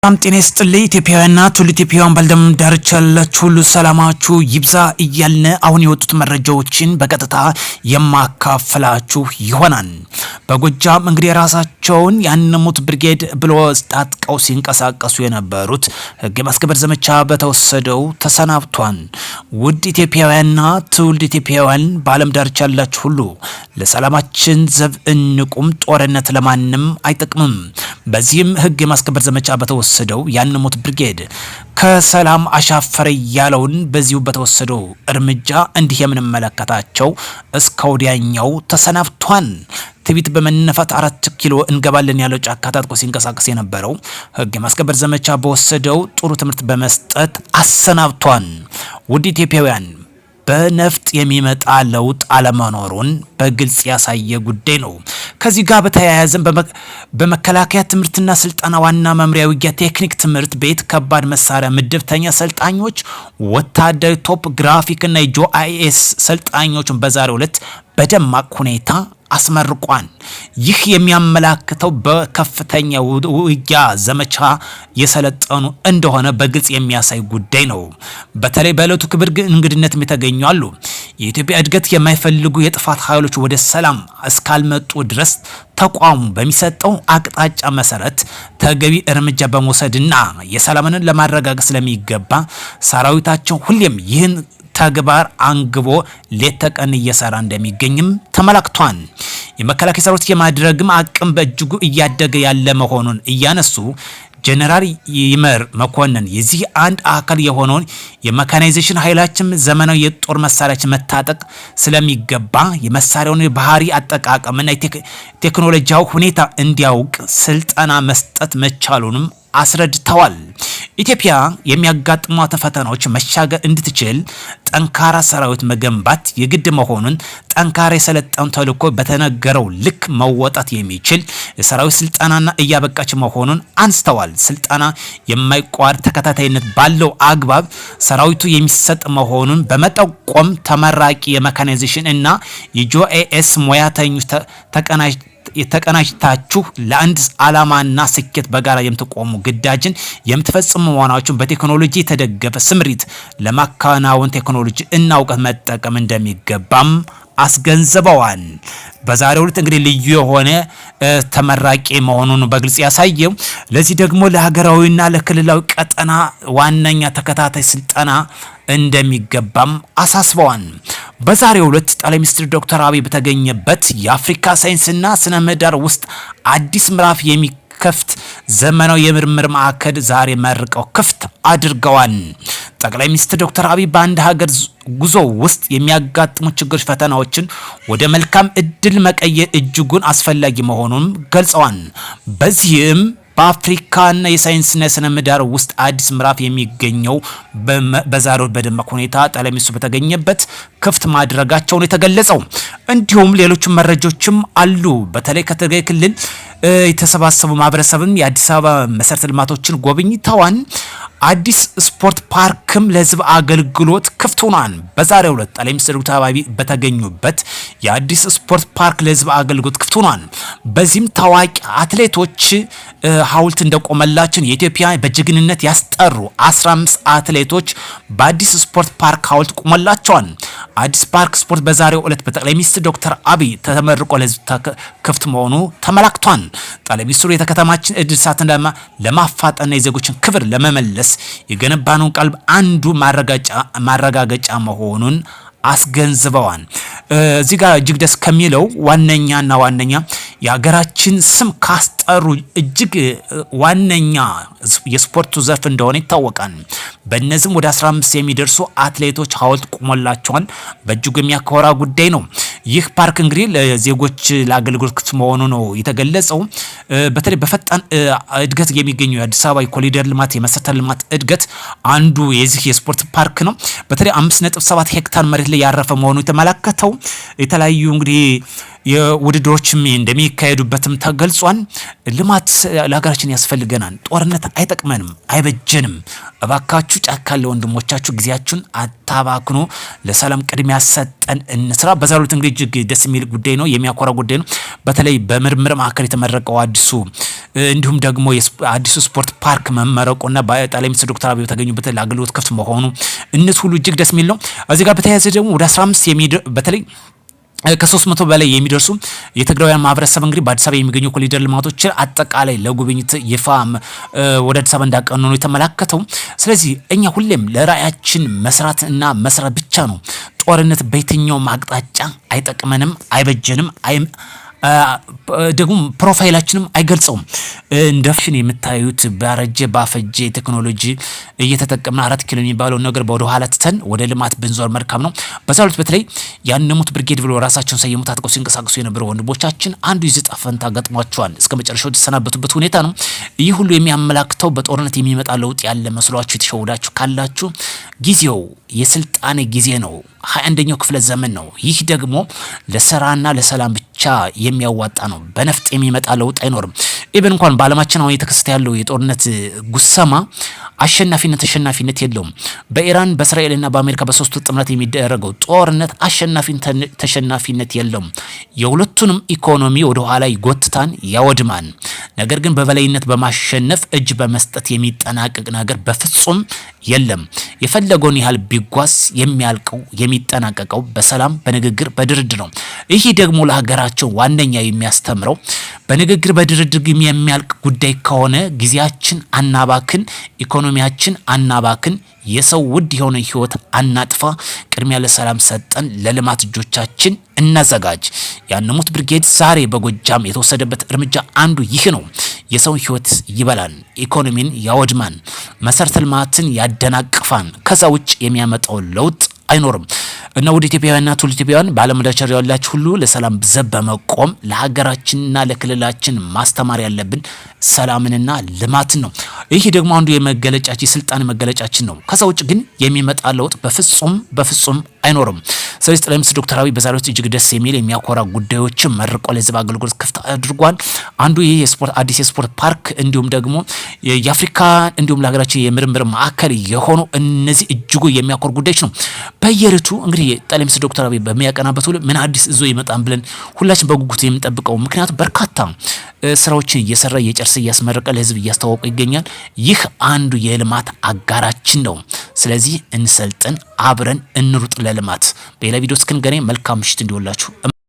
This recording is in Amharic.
ጤና ይስጥልኝ ኢትዮጵያውያንና ትውልደ ኢትዮጵያውያን ባልደም ዳርቻ ያላችሁ ሁሉ ሰላማችሁ ይብዛ እያልን አሁን የወጡት መረጃዎችን በቀጥታ የማካፈላችሁ ይሆናል። በጎጃም እንግዲህ ራሳቸውን ያንሙት ብርጌድ ብሎ ታጥቀው ሲንቀሳቀሱ የነበሩት ሕግ የማስከበር ዘመቻ በተወሰደው ተሰናብቷል። ውድ ኢትዮጵያውያንና ትውልደ ኢትዮጵያውያን በዓለም ዳርቻ ያላችሁ ሁሉ ለሰላማችን ዘብ እንቁም። ጦርነት ለማንም አይጠቅምም። በዚህም ሕግ የማስከበር ዘመቻ በተወሰደው ያንሙት ብርጌድ ከሰላም አሻፈረ ያለውን በዚሁ በተወሰደው እርምጃ እንዲህ የምንመለከታቸው እስከ ወዲያኛው ተሰናብቷል። ትቢት በመነፋት 4 ኪሎ እንገባለን ያለው ጫካ ታጥቆ ሲንቀሳቀስ የነበረው ሕግ የማስከበር ዘመቻ በወሰደው ጥሩ ትምህርት በመስጠት አሰናብቷል። ውድ ኢትዮጵያውያን በነፍጥ የሚመጣ ለውጥ አለመኖሩን በግልጽ ያሳየ ጉዳይ ነው። ከዚህ ጋር በተያያዘ በመከላከያ ትምህርትና ስልጠና ዋና መምሪያ ውጊያ ቴክኒክ ትምህርት ቤት ከባድ መሳሪያ ምድብተኛ ሰልጣኞች ወታደራዊ ቶፕ ግራፊክ እና የጂኦአይኤስ ሰልጣኞችን በዛሬው ዕለት በደማቅ ሁኔታ አስመርቋን። ይህ የሚያመላክተው በከፍተኛ ውጊያ ዘመቻ የሰለጠኑ እንደሆነ በግልጽ የሚያሳይ ጉዳይ ነው። በተለይ በዕለቱ ክብር እንግድነትም የተገኙ አሉ። የኢትዮጵያ እድገት የማይፈልጉ የጥፋት ኃይሎች ወደ ሰላም እስካልመጡ ድረስ ተቋሙ በሚሰጠው አቅጣጫ መሰረት ተገቢ እርምጃ በመውሰድና የሰላምን ለማረጋገጥ ስለሚገባ ሰራዊታቸው ሁሌም ይህን ተግባር አንግቦ ሌት ተቀን እየሰራ እንደሚገኝም ተመላክቷል። የመከላከያ ሰራዊት የማድረግም አቅም በእጅጉ እያደገ ያለ መሆኑን እያነሱ ጀነራል ይመር መኮንን የዚህ አንድ አካል የሆነውን የሜካናይዜሽን ኃይላችን ዘመናዊ የጦር መሳሪያችን መታጠቅ ስለሚገባ የመሳሪያውን ባህሪ አጠቃቀምና ቴክኖሎጂያዊ ሁኔታ እንዲያውቅ ስልጠና መስጠት መቻሉንም አስረድተዋል። ኢትዮጵያ የሚያጋጥሟት ፈተናዎች መሻገር እንድትችል ጠንካራ ሰራዊት መገንባት የግድ መሆኑን ጠንካራ የሰለጠኑ ተልዕኮ በተነገረው ልክ መወጣት የሚችል የሰራዊት ስልጠናና እያበቃች መሆኑን አንስተዋል። ስልጠና የማይቋረጥ ተከታታይነት ባለው አግባብ ሰራዊቱ የሚሰጥ መሆኑን በመጠቆም ተመራቂ የሜካናይዜሽን እና የጂኦአይኤስ ሙያተኞች የተቀናጅታችሁ ለአንድ ዓላማና ስኬት በጋራ የምትቆሙ ግዳጅን የምትፈጽሙ መሆናችሁን በቴክኖሎጂ የተደገፈ ስምሪት ለማከናወን ቴክኖሎጂ እና እውቀት መጠቀም እንደሚገባም አስገንዝበዋል። በዛሬው ዕለት እንግዲህ ልዩ የሆነ ተመራቂ መሆኑን በግልጽ ያሳየው። ለዚህ ደግሞ ለሀገራዊና ለክልላዊ ቀጠና ዋነኛ ተከታታይ ስልጠና እንደሚገባም አሳስበዋል። በዛሬው ዕለት ጠቅላይ ሚኒስትር ዶክተር አብይ በተገኘበት የአፍሪካ ሳይንስና ስነ ምህዳር ውስጥ አዲስ ምዕራፍ የሚከፍት ዘመናዊ የምርምር ማዕከል ዛሬ መርቀው ክፍት አድርገዋል። ጠቅላይ ሚኒስትር ዶክተር አብይ በአንድ ሀገር ጉዞ ውስጥ የሚያጋጥሙ ችግሮች፣ ፈተናዎችን ወደ መልካም እድል መቀየር እጅጉን አስፈላጊ መሆኑን ገልጸዋል። በዚህም በአፍሪካና የሳይንስና የስነ ምህዳር ውስጥ አዲስ ምዕራፍ የሚገኘው በዛሬው በደማቅ ሁኔታ ጠቅላይ ሚኒስትሩ በተገኘበት ክፍት ማድረጋቸውን የተገለጸው። እንዲሁም ሌሎች መረጃዎችም አሉ። በተለይ ከትግራይ ክልል የተሰባሰቡ ማህበረሰብን የአዲስ አበባ መሰረተ ልማቶችን ጎብኝተዋል። አዲስ ስፖርት ፓርክም ለህዝብ አገልግሎት ክፍት ሆኗል። በዛሬው ዕለት ጠቅላይ ሚኒስትር ዶክተር አብይ በተገኙበት የአዲስ ስፖርት ፓርክ ለህዝብ አገልግሎት ክፍት ሆኗል። በዚህም ታዋቂ አትሌቶች ሐውልት እንደቆመላቸው የኢትዮጵያ በጀግንነት ያስጠሩ 15 አትሌቶች በአዲስ ስፖርት ፓርክ ሐውልት ቆመላቸዋል። አዲስ ፓርክ ስፖርት በዛሬው ዕለት በጠቅላይ ሚኒስትር ዶክተር አብይ ተመርቆ ለህዝብ ክፍት መሆኑ ተመላክቷል። ጠቅላይ ሚኒስትሩ የተከተማችን እድሳትን ለማፋጠንና የዜጎችን ክብር ለመመለስ የገነባነውን ቀልብ አንዱ ማረጋገጫ መሆኑን አስገንዝበዋል። እዚህ ጋር እጅግ ደስ ከሚለው ዋነኛ የሀገራችን ስም ካስጠሩ እጅግ ዋነኛ የስፖርቱ ዘርፍ እንደሆነ ይታወቃል። በእነዚህም ወደ 15 የሚደርሱ አትሌቶች ሐውልት ቆሞላቸዋል። በእጅጉ የሚያኮራ ጉዳይ ነው። ይህ ፓርክ እንግዲህ ለዜጎች ለአገልግሎት ክፍት መሆኑ ነው የተገለጸው። በተለይ በፈጣን እድገት የሚገኙ የአዲስ አበባ የኮሪደር ልማት የመሰረተ ልማት እድገት አንዱ የዚህ የስፖርት ፓርክ ነው። በተለይ 5.7 ሄክታር መሬት ላይ ያረፈ መሆኑ የተመለከተው የተለያዩ እንግዲህ የውድድሮችም እንደሚካሄዱበትም ተገልጿል። ልማት ለሀገራችን ያስፈልገናል። ጦርነት አይጠቅመንም፣ አይበጀንም። እባካችሁ ጫካ ለወንድሞቻችሁ ጊዜያችሁን አታባክኑ። ለሰላም ቅድሚያ ሰጠን እንስራ። በዛሬው እንግዲህ እጅግ ደስ የሚል ጉዳይ ነው፣ የሚያኮራ ጉዳይ ነው። በተለይ በምርምር ማዕከል የተመረቀው አዲሱ እንዲሁም ደግሞ አዲሱ ስፖርት ፓርክ መመረቁና በጠቅላይ ሚኒስትር ዶክተር አብይ ተገኙበት ለአገልግሎት ክፍት መሆኑ እነዚህ ሁሉ እጅግ ደስ የሚል ነው። እዚህ ጋር በተያያዘ ደግሞ ወደ 15 በተለይ ከ300 በላይ የሚደርሱ የትግራውያን ማህበረሰብ እንግዲህ በአዲስ አበባ የሚገኙ ኮሪደር ልማቶች አጠቃላይ ለጉብኝት ይፋ ወደ አዲስ አበባ እንዳቀኑ ነው የተመላከተው። ስለዚህ እኛ ሁሌም ለራዕያችን መስራት እና መስራት ብቻ ነው። ጦርነት በየትኛውም አቅጣጫ አይጠቅመንም፣ አይበጀንም፣ ደግሞ ፕሮፋይላችንም አይገልጸውም። እንደፍሽን የምታዩት ባረጀ ባፈጀ ቴክኖሎጂ እየተጠቀምና 4 ኪሎ የሚባለው ነገር ወደ ኋላ ትተን ወደ ልማት ብንዞር መልካም ነው። በዛሉት በተለይ ያንሙት ብርጌድ ብሎ ራሳቸውን ሰየሙ ታጥቀው ሲንቀሳቀሱ የነበሩ ወንድሞቻችን አንዱ ይዘጣ ፈንታ ገጥሟቸዋል። እስከ መጨረሻው የተሰናበቱበት ሁኔታ ነው። ይህ ሁሉ የሚያመላክተው በጦርነት የሚመጣ ለውጥ ያለ መስሏችሁ የተሸወዳችሁ ካላችሁ ጊዜው የስልጣኔ ጊዜ ነው። 21ኛው ክፍለ ዘመን ነው። ይህ ደግሞ ለሰራና ለሰላም ብቻ የሚያዋጣ ነው። በነፍጥ የሚመጣ ለውጥ አይኖርም። ኢቨን እንኳን በዓለማችን አሁን የተከሰተ ያለው የጦርነት ጉሰማ አሸናፊነት ተሸናፊነት የለውም። በኢራን በእስራኤልና በአሜሪካ በሶስቱ ጥምረት የሚደረገው ጦርነት ተሸናፊነት የለውም። የሁለቱንም ኢኮኖሚ ወደ ኋላ ይጎትታን ያወድማን። ነገር ግን በበላይነት በማሸነፍ እጅ በመስጠት የሚጠናቀቅ ነገር በፍጹም የለም። የፈለገውን ያህል ቢጓዝ የሚያልቀው የሚጠናቀቀው በሰላም በንግግር በድርድር ነው። ይህ ደግሞ ለሀገራቸው ዋነኛ የሚያስተምረው በንግግር በድርድር የሚያልቅ ጉዳይ ከሆነ ጊዜያችን አናባክን፣ ኢኮኖሚያችን አናባክን፣ የሰው ውድ የሆነ ህይወት አናጥፋ፣ ቅድሚያ ለሰላም ሰጠን ለልማት እጆቻችን እናዘጋጅ። ያንሙት ብርጌድ ዛሬ በጎጃም የተወሰደበት እርምጃ አንዱ ይህ ነው። የሰው ህይወት ይበላል፣ ኢኮኖሚን ያወድማን፣ መሰረተ ልማትን ያደናቅፋን። ከዛ ውጭ የሚያመጣው ለውጥ አይኖርም። እና ወደ ኢትዮጵያውያንና ትውልደ ኢትዮጵያውያን በዓለም ዳርቻ ያላችሁ ሁሉ ለሰላም ዘብ በመቆም ለሀገራችንና ለክልላችን ማስተማር ያለብን ሰላምንና ልማትን ነው። ይህ ደግሞ አንዱ የመገለጫችን የስልጣን መገለጫችን ነው። ከዛ ውጭ ግን የሚመጣ ለውጥ በፍጹም አይኖርም። ስለዚህ ጠቅላይ ሚኒስትር ዶክተር አብይ በዛሬው እጅግ ደስ የሚል የሚያኮራ ጉዳዮችን መርቆ ለህዝብ አገልግሎት ክፍት አድርጓል። አንዱ ይህ አዲስ የስፖርት ፓርክ እንዲሁም ደግሞ የአፍሪካ እንዲሁም ለሀገራችን የምርምር ማዕከል የሆኑ እነዚህ እጅጉ የሚያኮሩ ጉዳዮች ነው። በየርቱ እንግዲህ ጠቅላይ ሚኒስትር ዶክተር አብይ በሚያቀናበት ሁሉ ምን አዲስ እዞ ይመጣን ብለን ሁላችን በጉጉት የምንጠብቀው፣ ምክንያቱም በርካታ ስራዎችን እየሰራ እየጨርሰ እያስመረቀ ለህዝብ እያስተዋወቀ ይገኛል። ይህ አንዱ የልማት አጋራችን ነው። ስለዚህ እንሰልጥን፣ አብረን እንሩጥ ለልማት። በሌላ ቪዲዮ እስክንገናኝ መልካም ምሽት እንዲወላችሁ